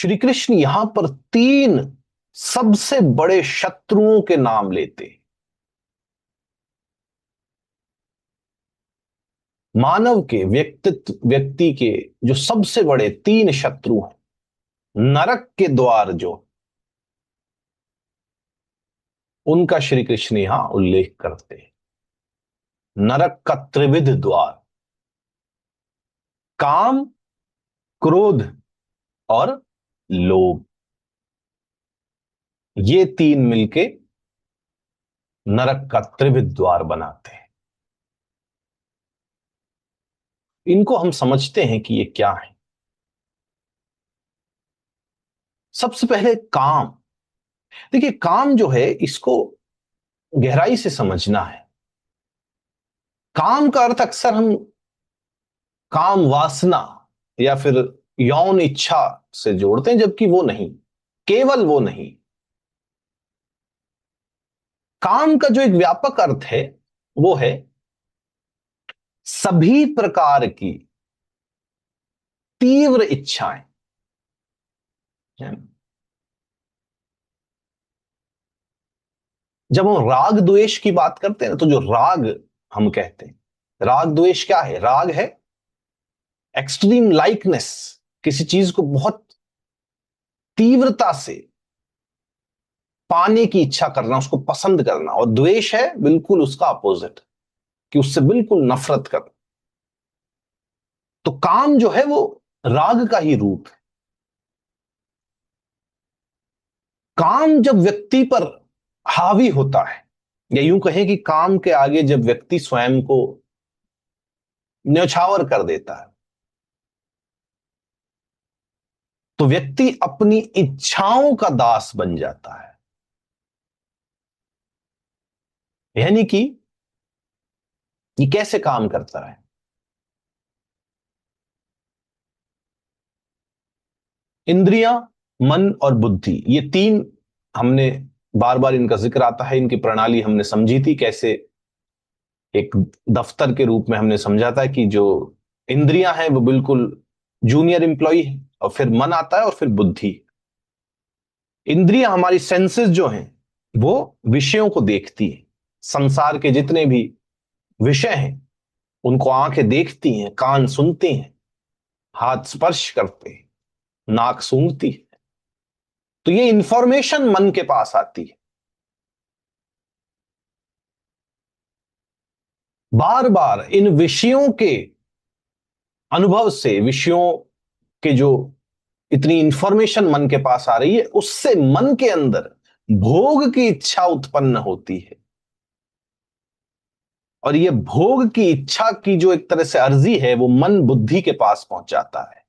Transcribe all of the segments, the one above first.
श्री कृष्ण यहां पर तीन सबसे बड़े शत्रुओं के नाम लेते। मानव के व्यक्ति के जो सबसे बड़े तीन शत्रु हैं, नरक के द्वार जो, उनका श्री कृष्ण यहां उल्लेख करते हैं। नरक का त्रिविध द्वार, काम, क्रोध और लोभ, ये तीन मिलके नरक का त्रिविध द्वार बनाते हैं। इनको हम समझते हैं कि ये क्या है। सबसे पहले काम। देखिए, काम जो है इसको गहराई से समझना है। काम का अर्थ अक्सर हम काम वासना या फिर यौन इच्छा से जोड़ते हैं, जबकि वो नहीं, केवल वो नहीं। काम का जो एक व्यापक अर्थ है वो है सभी प्रकार की तीव्र इच्छाएं। जब हम राग द्वेष की बात करते हैं ना, तो जो राग हम कहते हैं, राग द्वेष क्या है? राग है एक्सट्रीम लाइकनेस, किसी चीज को बहुत तीव्रता से पाने की इच्छा करना, उसको पसंद करना। और द्वेष है बिल्कुल उसका अपोजिट, कि उससे बिल्कुल नफरत करना। तो काम जो है वो राग का ही रूप है। काम जब व्यक्ति पर हावी होता है, या यूं कहें कि काम के आगे जब व्यक्ति स्वयं को न्यौछावर कर देता है, तो व्यक्ति अपनी इच्छाओं का दास बन जाता है। यानी कि ये कैसे काम करता है? इंद्रियां, मन और बुद्धि, ये तीन, हमने बार बार इनका जिक्र आता है, इनकी प्रणाली हमने समझी थी कैसे। एक दफ्तर के रूप में हमने समझा था कि जो इंद्रियां हैं वो बिल्कुल जूनियर एम्प्लॉय है, और फिर मन आता है और फिर बुद्धि। इंद्रियां, हमारी सेंसेस जो हैं, वो विषयों को देखती है। संसार के जितने भी विषय हैं उनको आंखें देखती हैं, कान सुनते हैं, हाथ स्पर्श करते हैं, नाक सूंघती है। तो ये इंफॉर्मेशन मन के पास आती है। बार बार इन विषयों के अनुभव से, विषयों के जो इतनी इंफॉर्मेशन मन के पास आ रही है, उससे मन के अंदर भोग की इच्छा उत्पन्न होती है। और ये भोग की इच्छा की जो एक तरह से अर्जी है, वो मन बुद्धि के पास पहुंच जाता है।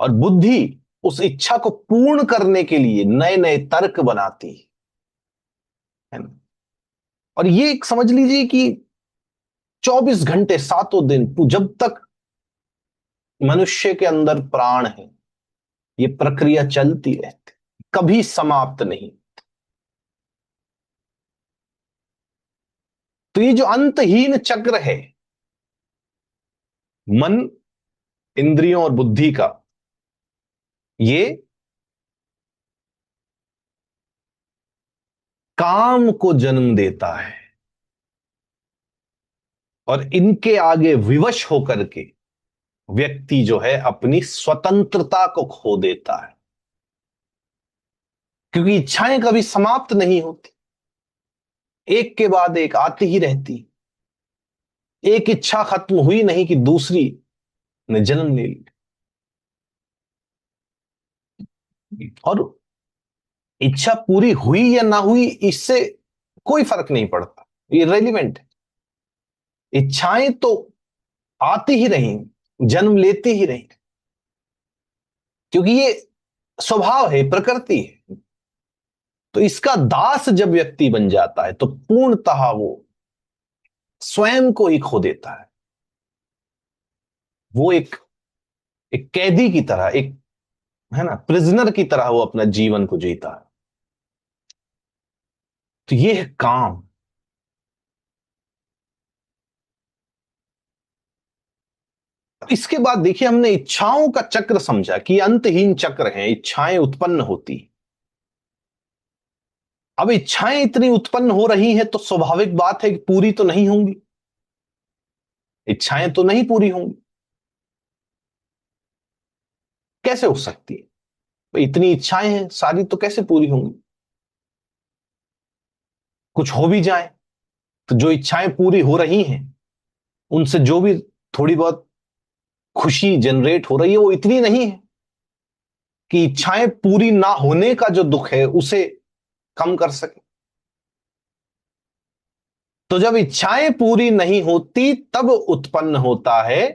और बुद्धि उस इच्छा को पूर्ण करने के लिए नए नए तर्क बनाती है ना। और ये एक समझ लीजिए कि 24 घंटे सातों दिन, जब तक मनुष्य के अंदर प्राण है, ये प्रक्रिया चलती रहती, कभी समाप्त नहीं। तो ये जो अंतहीन चक्र है मन, इंद्रियों और बुद्धि का, ये काम को जन्म देता है। और इनके आगे विवश होकर के व्यक्ति जो है अपनी स्वतंत्रता को खो देता है, क्योंकि इच्छाएं कभी समाप्त नहीं होती, एक के बाद एक आती ही रहती। एक इच्छा खत्म हुई नहीं कि दूसरी ने जन्म ले लिया। और इच्छा पूरी हुई या ना हुई, इससे कोई फर्क नहीं पड़ता, ये रेलिवेंट है। इच्छाएं तो आती ही रही, जन्म लेती ही रही, क्योंकि ये स्वभाव है, प्रकृति है। तो इसका दास जब व्यक्ति बन जाता है, तो पूर्णतः वो स्वयं को ही खो देता है। वो एक एक कैदी की तरह, एक, है ना, प्रिजनर की तरह वो अपना जीवन को जीता है। तो ये है काम। इसके बाद देखिए, हमने इच्छाओं का चक्र समझा कि अंतहीन चक्र है, इच्छाएं उत्पन्न होती। अब इच्छाएं इतनी उत्पन्न हो रही हैं तो स्वाभाविक बात है कि पूरी तो नहीं होंगी, इच्छाएं तो नहीं पूरी होंगी। कैसे हो सकती है? भाई इतनी इच्छाएं हैं, सारी तो कैसे पूरी होंगी? कुछ हो भी जाए तो जो इच्छाएं पूरी हो रही हैं उनसे जो भी थोड़ी बहुत खुशी जनरेट हो रही है वो इतनी नहीं है कि इच्छाएं पूरी ना होने का जो दुख है उसे कम कर सके। तो जब इच्छाएं पूरी नहीं होती तब उत्पन्न होता है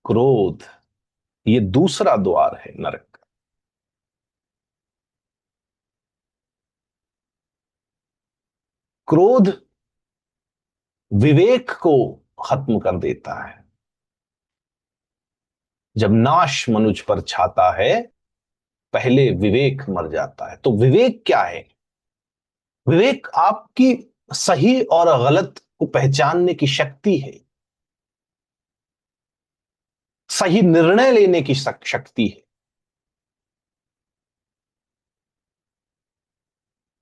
क्रोध। ये दूसरा द्वार है नरक का। क्रोध विवेक को खत्म कर देता है। जब नाश मनुष्य पर छाता है पहले विवेक मर जाता है। तो विवेक क्या है? विवेक आपकी सही और गलत को पहचानने की शक्ति है, सही निर्णय लेने की शक्ति है।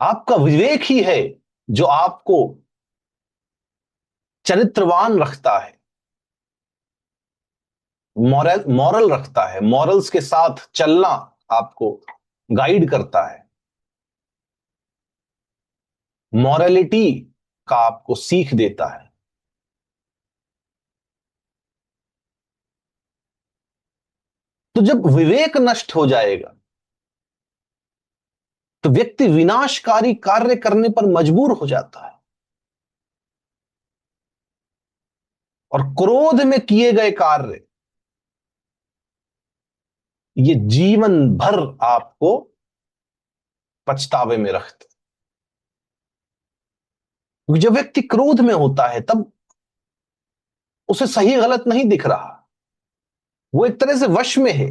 आपका विवेक ही है जो आपको चरित्रवान रखता है, मॉरल रखता है, मॉरल्स के साथ चलना आपको गाइड करता है, मॉरलिटी का आपको सीख देता है। तो जब विवेक नष्ट हो जाएगा तो व्यक्ति विनाशकारी कार्य करने पर मजबूर हो जाता है, और क्रोध में किए गए कार्य ये जीवन भर आपको पछतावे में रखते। क्योंकि जब व्यक्ति क्रोध में होता है तब उसे सही गलत नहीं दिख रहा, वो एक तरह से वश में है।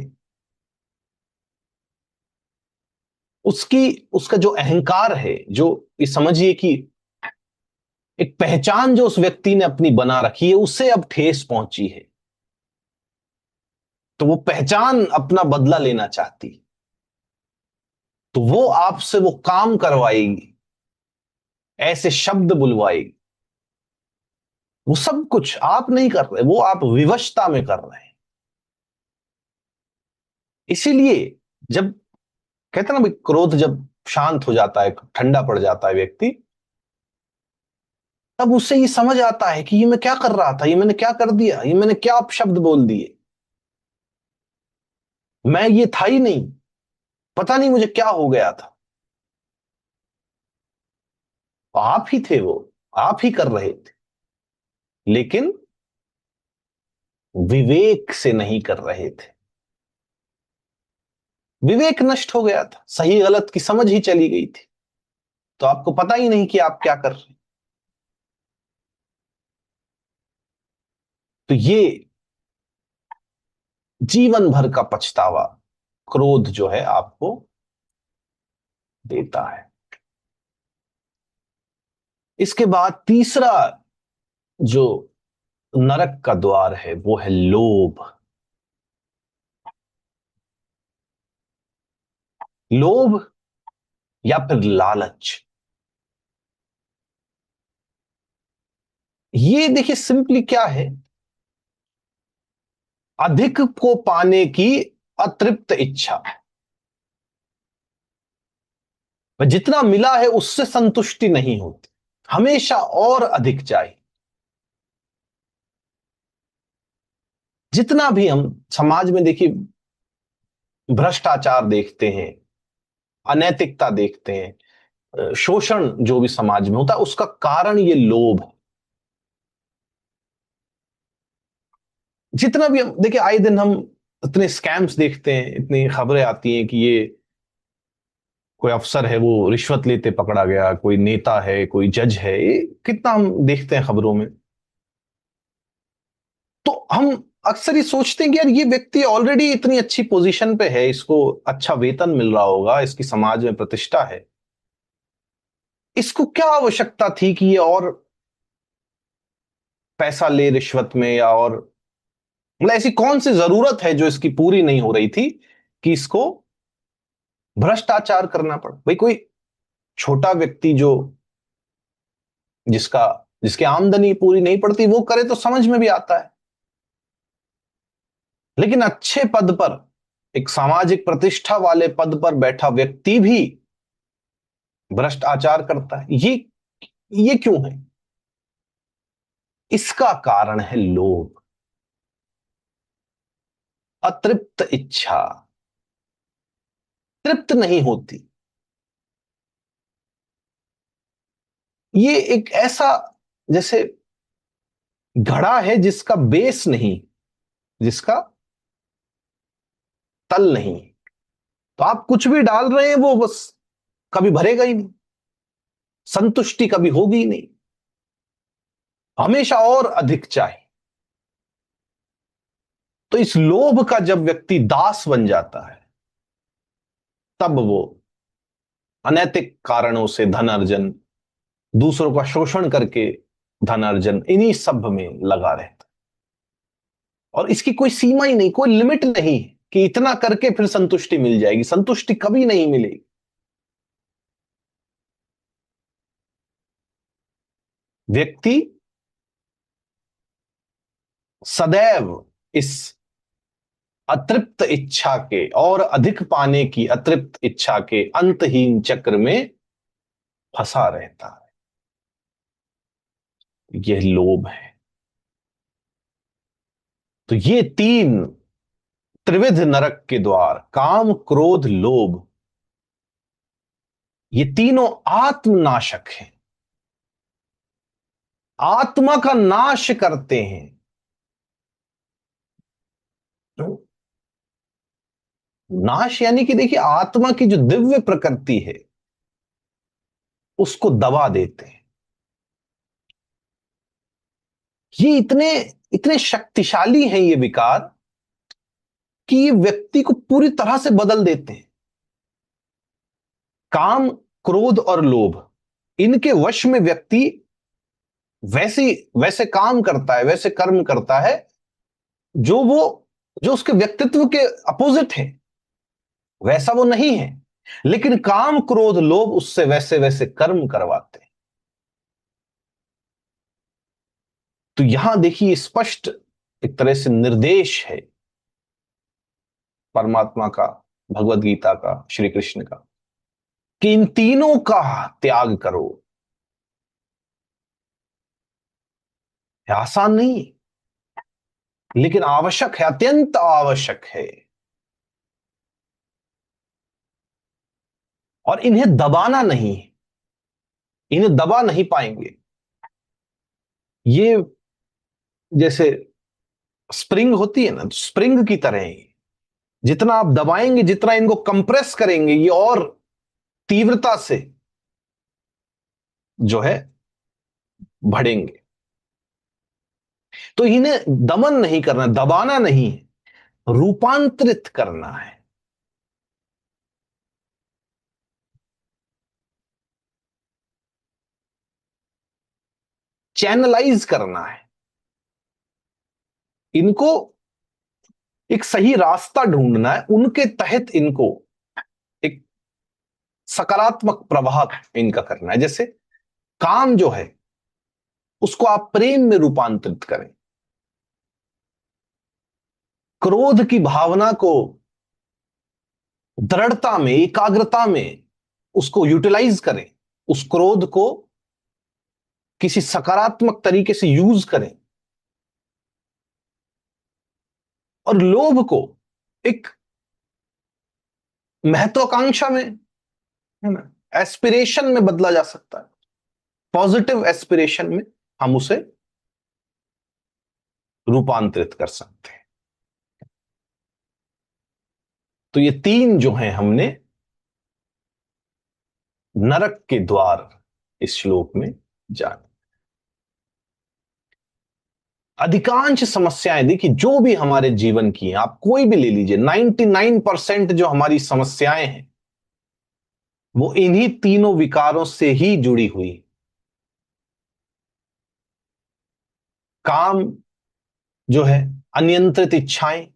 उसकी उसका जो अहंकार है, जो ये समझिए कि एक पहचान जो उस व्यक्ति ने अपनी बना रखी है उससे अब ठेस पहुंची है, तो वो पहचान अपना बदला लेना चाहती। तो वो आपसे वो काम करवाएगी, ऐसे शब्द बुलवाएगी। वो सब कुछ आप नहीं कर रहे, वो आप विवशता में कर रहे हैं। इसीलिए जब कहते हैं ना भाई, क्रोध जब शांत हो जाता है, ठंडा पड़ जाता है व्यक्ति, तब उससे ये समझ आता है कि ये मैं क्या कर रहा था, ये मैंने क्या कर दिया, ये मैंने क्या अपशब्द बोल दिए, मैं ये था ही नहीं, पता नहीं मुझे क्या हो गया था। आप ही थे वो, आप ही कर रहे थे, लेकिन विवेक से नहीं कर रहे थे। विवेक नष्ट हो गया था, सही गलत की समझ ही चली गई थी, तो आपको पता ही नहीं कि आप क्या कर रहे हैं। तो ये जीवन भर का पछतावा क्रोध जो है आपको देता है। इसके बाद तीसरा जो नरक का द्वार है वो है लोभ। लोभ या फिर लालच। ये देखिए सिंपली क्या है, अधिक को पाने की अतृप्त इच्छा। जितना मिला है उससे संतुष्टि नहीं होती, हमेशा और अधिक चाहिए। जितना भी हम समाज में देखिए भ्रष्टाचार देखते हैं, अनैतिकता देखते हैं, शोषण जो भी समाज में होता है, उसका कारण ये लोभ है। जितना भी हम देखिए, आए दिन हम इतने स्कैम्स देखते हैं, इतनी खबरें आती हैं कि ये कोई अफसर है वो रिश्वत लेते पकड़ा गया, कोई नेता है, कोई जज है, ये कितना हम देखते हैं खबरों में। तो हम अक्सर ये सोचते हैं कि यार ये व्यक्ति ऑलरेडी इतनी अच्छी पोजीशन पे है, इसको अच्छा वेतन मिल रहा होगा, इसकी समाज में प्रतिष्ठा है, इसको क्या आवश्यकता थी कि ये और पैसा ले रिश्वत में या और मतलब ऐसी कौन सी जरूरत है जो इसकी पूरी नहीं हो रही थी कि इसको भ्रष्टाचार करना पड़ा। भाई कोई छोटा व्यक्ति जो जिसका जिसकी आमदनी पूरी नहीं पड़ती वो करे तो समझ में भी आता है, लेकिन अच्छे पद पर, एक सामाजिक प्रतिष्ठा वाले पद पर बैठा व्यक्ति भी भ्रष्टाचार करता है। ये क्यों है? इसका कारण है लोभ, अतृप्त इच्छा, तृप्त नहीं होती। ये एक ऐसा, जैसे घड़ा है जिसका बेस नहीं, जिसका तल नहीं, तो आप कुछ भी डाल रहे हैं वो बस कभी भरेगा ही नहीं, संतुष्टि कभी होगी ही नहीं, हमेशा और अधिक चाहिए। तो इस लोभ का जब व्यक्ति दास बन जाता है, तब वो अनैतिक कारणों से धन अर्जन, दूसरों का शोषण करके धन अर्जन, इन्हीं सब में लगा रहता है। और इसकी कोई सीमा ही नहीं, कोई लिमिट नहीं कि इतना करके फिर संतुष्टि मिल जाएगी। संतुष्टि कभी नहीं मिलेगी। व्यक्ति सदैव इस अतृप्त इच्छा के और अधिक पाने की अतृप्त इच्छा के अंतहीन चक्र में फंसा रहता है। यह लोभ है। तो ये तीन त्रिविध नरक के द्वार, काम क्रोध लोभ, ये तीनों आत्मनाशक हैं, आत्मा का नाश करते हैं। नाश यानी कि देखिए, आत्मा की जो दिव्य प्रकृति है उसको दबा देते हैं। ये इतने इतने शक्तिशाली हैं ये विकार कि ये व्यक्ति को पूरी तरह से बदल देते हैं। काम क्रोध और लोभ, इनके वश में व्यक्ति वैसे वैसे काम करता है, वैसे कर्म करता है जो वो जो उसके व्यक्तित्व के अपोजिट है, वैसा वो नहीं है, लेकिन काम क्रोध लोभ उससे वैसे वैसे कर्म करवाते हैं। तो यहां देखिए स्पष्ट एक तरह से निर्देश है परमात्मा का, भगवत गीता का, श्री कृष्ण का, कि इन तीनों का त्याग करो। आसान नहीं, लेकिन आवश्यक है, अत्यंत आवश्यक है। और इन्हें दबाना नहीं, इन्हें दबा नहीं पाएंगे। ये जैसे स्प्रिंग होती है ना, स्प्रिंग की तरह ही, जितना आप दबाएंगे, जितना इनको कंप्रेस करेंगे, ये और तीव्रता से जो है बढ़ेंगे। तो इन्हें दमन नहीं करना, दबाना नहीं है, रूपांतरित करना है। चैनलाइज करना है इनको, एक सही रास्ता ढूंढना है, उनके तहत इनको एक सकारात्मक प्रभाव इनका करना है। जैसे काम जो है उसको आप प्रेम में रूपांतरित करें, क्रोध की भावना को दृढ़ता में, एकाग्रता में उसको यूटिलाइज करें, उस क्रोध को किसी सकारात्मक तरीके से यूज करें। और लोभ को एक महत्वाकांक्षा में, है ना, एस्पिरेशन में बदला जा सकता है। पॉजिटिव एस्पिरेशन में हम उसे रूपांतरित कर सकते हैं। तो ये तीन जो हैं हमने नरक के द्वार इस श्लोक में जाने। अधिकांश समस्याएं देखिए जो भी हमारे जीवन की हैं, आप कोई भी ले लीजिए, 99% जो हमारी समस्याएं हैं वो इन्हीं तीनों विकारों से ही जुड़ी हुई। काम जो है अनियंत्रित इच्छाएं,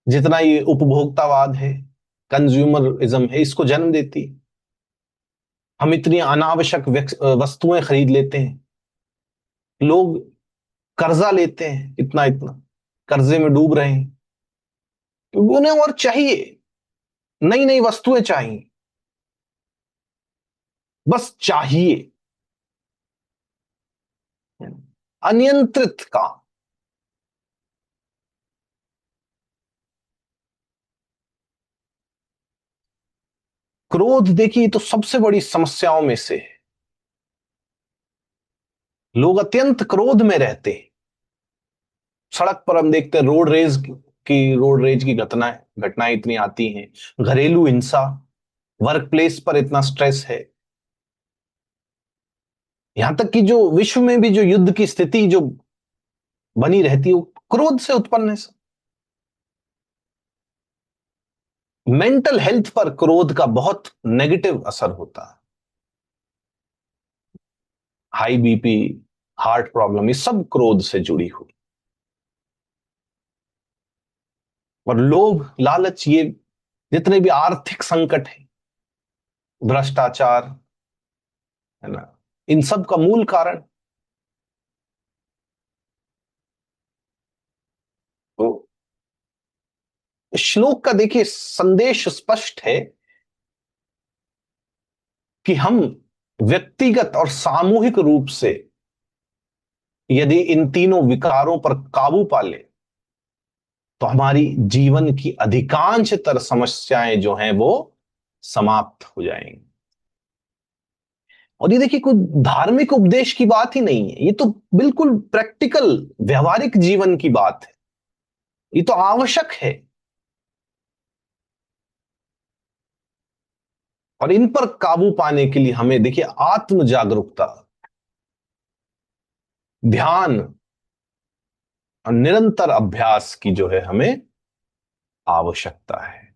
जितना ये उपभोक्तावाद है, कंज्यूमरिज्म है, इसको जन्म देती। हम इतनी अनावश्यक वस्तुएं खरीद लेते हैं, लोग कर्जा लेते हैं, इतना इतना कर्जे में डूब रहे हैं क्योंकि उन्हें और चाहिए, नई नई वस्तुएं चाहिए, बस चाहिए। अनियंत्रित काम। क्रोध देखिए तो सबसे बड़ी समस्याओं में से है। लोग अत्यंत क्रोध में रहते हैं। सड़क पर हम देखते हैं रोड रेज की घटनाएं घटनाएं इतनी आती हैं। घरेलू हिंसा, वर्क प्लेस पर इतना स्ट्रेस है। यहां तक कि जो विश्व में भी जो युद्ध की स्थिति जो बनी रहती है, वो क्रोध से उत्पन्न है। मेंटल हेल्थ पर क्रोध का बहुत नेगेटिव असर होता है। हाई बीपी, हार्ट प्रॉब्लम, ये सब क्रोध से जुड़ी हुई। और लोभ, लालच, ये जितने भी आर्थिक संकट है, भ्रष्टाचार, है ना, इन सब का मूल कारण। तो श्लोक का देखिए संदेश स्पष्ट है कि हम व्यक्तिगत और सामूहिक रूप से यदि इन तीनों विकारों पर काबू पा ले तो हमारी जीवन की अधिकांशतर समस्याएं जो हैं वो समाप्त हो जाएंगी। और ये देखिए कोई धार्मिक उपदेश की बात ही नहीं है, ये तो बिल्कुल प्रैक्टिकल व्यवहारिक जीवन की बात है। ये तो आवश्यक है। और इन पर काबू पाने के लिए हमें देखिए आत्म जागरूकता, ध्यान और निरंतर अभ्यास की जो है हमें आवश्यकता है।